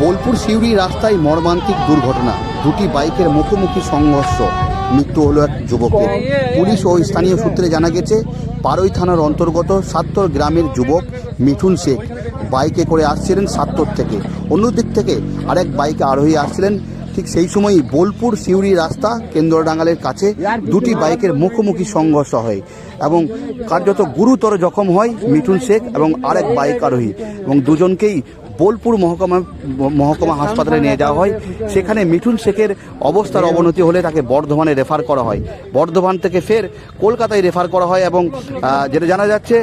বোলপুর সিউড়ি রাস্তায় মর্মান্তিক দুর্ঘটনা, দুটি বাইকের মুখোমুখি সংঘর্ষ, মৃত্যু হলো এক যুবকের। পুলিশ ও স্থানীয় সূত্রে জানা গেছে, পারই থানার অন্তর্গত সাত্তর গ্রামের যুবক মিঠুন শেখ বাইকে করে আসছিলেন সাত্তর থেকে, অন্যদিক থেকে আরেক বাইকে আরোহী আসছিলেন। ঠিক সেই সময়ই বোলপুর সিউড়ি রাস্তা কেন্দ্রডাঙ্গালের কাছে দুটি বাইকের মুখোমুখি সংঘর্ষ হয় এবং কার্যত গুরুতর জখম হয় মিঠুন শেখ এবং আরেক বাইক আরোহী, এবং দুজনকেই বোলপুর মহকুমা হাসপাতালে নিয়ে যাওয়া হয়। সেখানে মিঠুন শেখের অবস্থার অবনতি হলে তাকে বর্ধমানে রেফার করা হয়। বর্ধমান থেকে ফের কলকাতায় রেফার করা হয় এবং যেটা জানা যাচ্ছে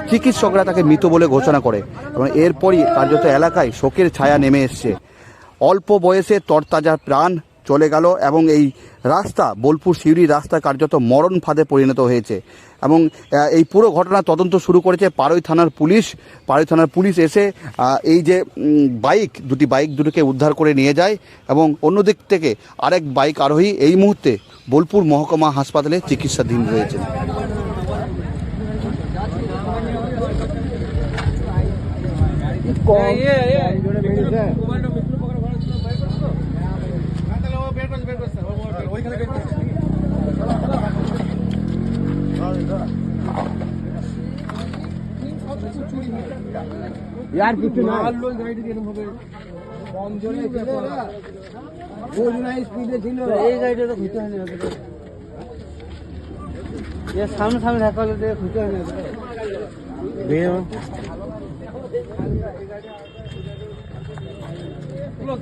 চিকিৎসকরা তাকে মৃত বলে ঘোষণা করে এবং এরপরই কার্যত এলাকায় শোকের ছায়া নেমে এসছে। অল্প বয়সে তরতাজা প্রাণ চলে গেল এবং এই রাস্তা বোলপুর সিউড়ি রাস্তা কার্যত মরণ ফাঁদে পরিণত হয়েছে এবং এই পুরো ঘটনা তদন্ত শুরু করেছে পারই থানার পুলিশ। পারই থানার পুলিশ এসে এই যে দুটি বাইক দুটোকে উদ্ধার করে নিয়ে যায় এবং অন্যদিক থেকে আরেক বাইক আরোহী এই মুহূর্তে বোলপুর মহকুমা হাসপাতালে চিকিৎসাধীন রয়েছেন। यार कितने मार लो गाड़ी के हम कौन जोड़े वो ना स्पीड में चल रहा है। ये गाड़ी तो घुटे नहीं होते, ये सामने सामने धक्का लेते घुटे नहीं होते भैया। लोग